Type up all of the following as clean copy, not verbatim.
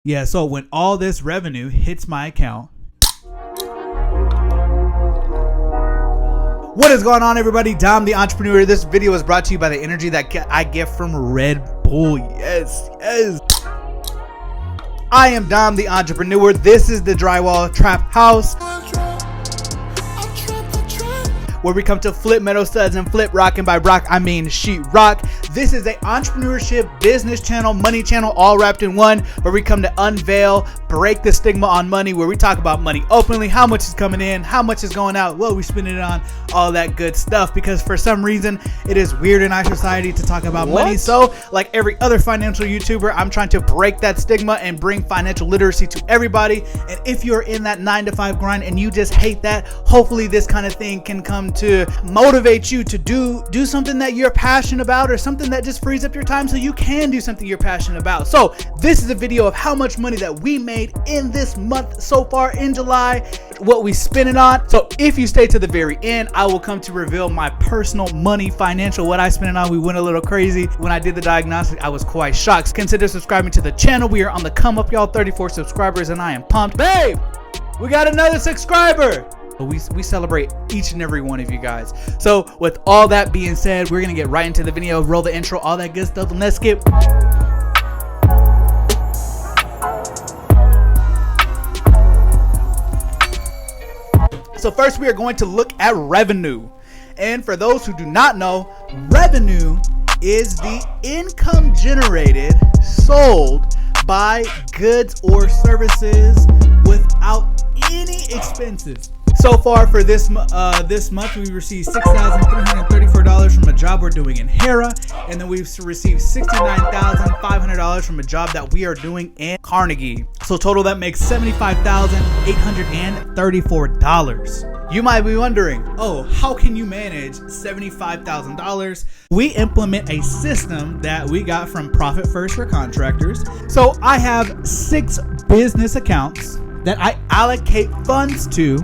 Yeah, so when all this revenue hits my account. What is going on, everybody? Dom the Entrepreneur. This video is brought to you by the energy that I get from Red Bull. Yes. I am Dom the Entrepreneur. This is the Drywall Trap House, where we come to flip metal studs and flip rock, and by rock I mean sheet rock. This is a entrepreneurship, business channel, money channel, all wrapped in one, where we come to unveil, break the stigma on money, where we talk about money openly, how much is coming in, how much is going out, what we spending it on, all that good stuff, because for some reason it is weird in our society to talk about money. So like every other financial YouTuber, I'm trying to break that stigma and bring financial literacy to everybody. And if you're in that 9-to-5 grind and you just hate that, hopefully this kind of thing can come to motivate you to do something that you're passionate about, or something that just frees up your time so you can do something you're passionate about. So this is a video of how much money that we made in this month so far in July, what we spent it on. So if you stay to the very end, I will come to reveal my personal money financial, what I spent it on. We went a little crazy. When I did the diagnostic, I was quite shocked. Consider subscribing to the channel. We are on the come up, y'all. 34 subscribers and I am pumped. Babe, we got another subscriber. We celebrate each and every one of you guys. So with all that being said, we're gonna get right into the video, roll the intro, all that good stuff, and let's skip. So first we are going to look at revenue. And for those who do not know, revenue is the income generated, sold by goods or services without any expenses. So far for this month, we received $6,334 from a job we're doing in Hera, and then we've received $69,500 from a job that we are doing in Carnegie. So total that makes $75,834. You might be wondering, oh, how can you manage $75,000? We implement a system that we got from Profit First for contractors. So I have 6 business accounts that I allocate funds to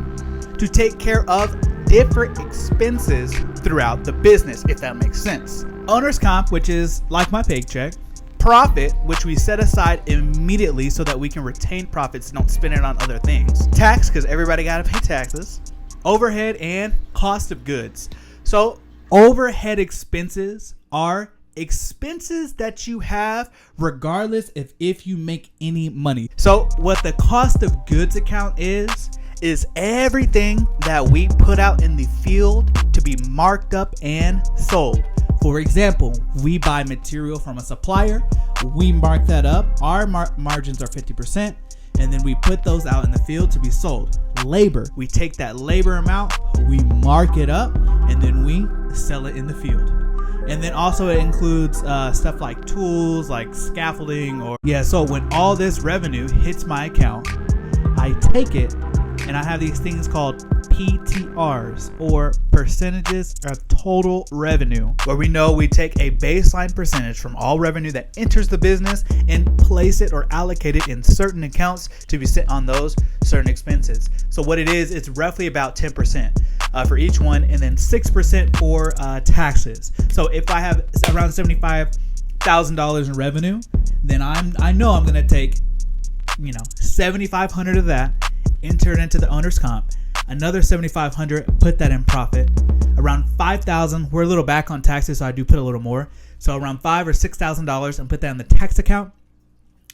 take care of different expenses throughout the business, if that makes sense. Owner's comp, which is like my paycheck. Profit, which we set aside immediately so that we can retain profits and don't spend it on other things. Tax, because everybody got to pay taxes. Overhead and cost of goods. So overhead expenses are expenses that you have regardless if you make any money. So what the cost of goods account is everything that we put out in the field to be marked up and sold. For example, we buy material from a supplier, we mark that up, our margins are 50%, and then we put those out in the field to be sold. Labor, we take that labor amount, we mark it up, and then we sell it in the field. And then also it includes stuff like tools, like scaffolding, so when all this revenue hits my account, I take it and I have these things called PTRs, or percentages of total revenue, where we know we take a baseline percentage from all revenue that enters the business and place it or allocate it in certain accounts to be set on those certain expenses. So what it is, it's roughly about 10% for each one, and then 6% for taxes. So if I have around $75,000 in revenue, then I know I'm gonna take $7,500 of that, enter it into the owner's comp, another $7,500, put that in profit, around $5,000. We're a little back on taxes, so I do put a little more, so around $5,000 or $6,000, and put that in the tax account.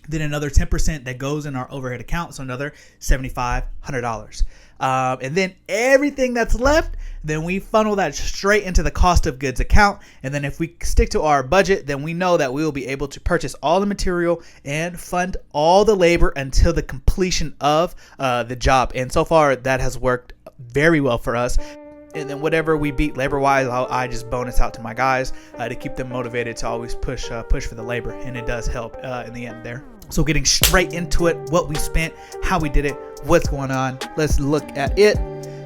Then another 10% that goes in our overhead account, so another $7,500. And then everything that's left, then we funnel that straight into the cost of goods account. And then if we stick to our budget, then we know that we will be able to purchase all the material and fund all the labor until the completion of the job. And so far that has worked very well for us. And then whatever we beat labor-wise, I just bonus out to my guys to keep them motivated to always push for the labor, and it does help in the end there. So getting straight into it, what we spent, how we did it, what's going on, let's look at it.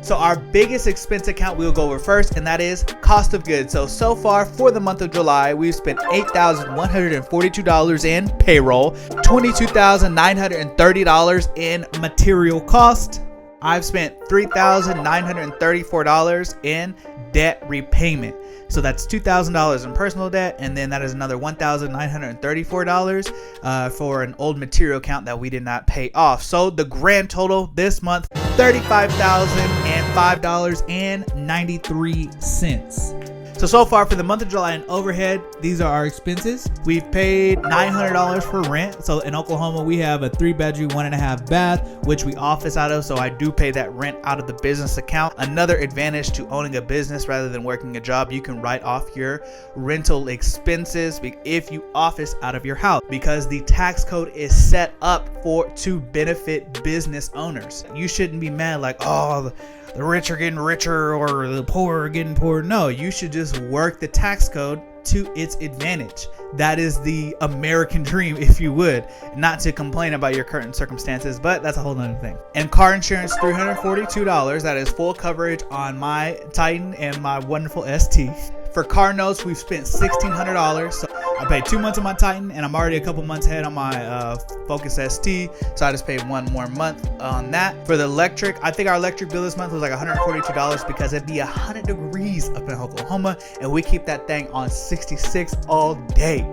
So our biggest expense account we'll go over first, and that is cost of goods. So far for the month of July, we've spent $8,142 in payroll, $22,930 in material cost. I've spent $3,934 in debt repayment. So that's $2,000 in personal debt, and then that is another $1,934 for an old material account that we did not pay off. So the grand total this month, $35,005.93. So far for the month of July in overhead, these are our expenses. We've paid $900 for rent. So in Oklahoma, we have a 3-bedroom, 1.5 bath, which we office out of. So I do pay that rent out of the business account. Another advantage to owning a business rather than working a job, you can write off your rental expenses if you office out of your house, because the tax code is set up to benefit business owners. You shouldn't be mad like, oh, the rich are getting richer or the poor are getting poorer. No, you should just work the tax code to its advantage. That is the American dream, if you would. Not to complain about your current circumstances, but that's a whole nother thing. And car insurance, $342. That is full coverage on my Titan and my wonderful ST. For car notes, we've spent $1,600. So I paid 2 months on my Titan, and I'm already a couple months ahead on my Focus ST. So I just paid 1 more month on that. For the electric, I think our electric bill this month was like $142 because it'd be 100 degrees up in Oklahoma, and we keep that thing on 66 all day.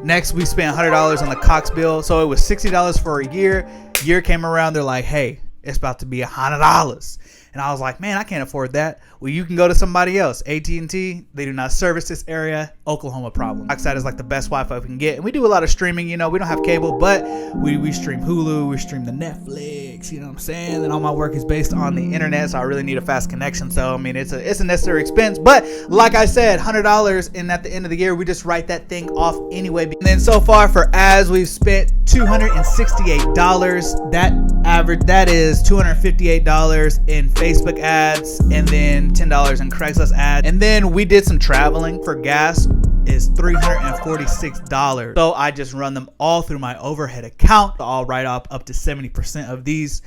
Next, we spent $100 on the Cox bill. So it was $60 for a year. Year came around, they're like, hey, it's about to be $100. And I was like, man, I can't afford that. Well, you can go to somebody else. AT&T, they do not service this area. Oklahoma problem. Oxide is like the best Wi-Fi we can get. And we do a lot of streaming. You know, we don't have cable, but we stream Hulu. We stream the Netflix. You know what I'm saying? And all my work is based on the internet, so I really need a fast connection. So, I mean, it's a necessary expense. But like I said, $100, and at the end of the year, we just write that thing off anyway. And then so far for ads, we've spent $268. That is $258 in Facebook ads, and then $10 in Craigslist ads. And then we did some traveling. For gas is $346. So I just run them all through my overhead account. I'll write off up to 70% of these.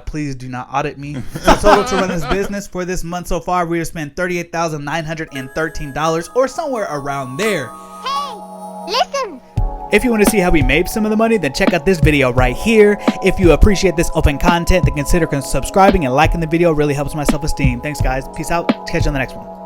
Please do not audit me. So total to run this business for this month so far, we have spent $38,913 or somewhere around there. Hey, listen. If you want to see how we made some of the money, then check out this video right here. If you appreciate this open content, then consider subscribing and liking the video. It really helps my self-esteem. Thanks, guys. Peace out. Catch you on the next one.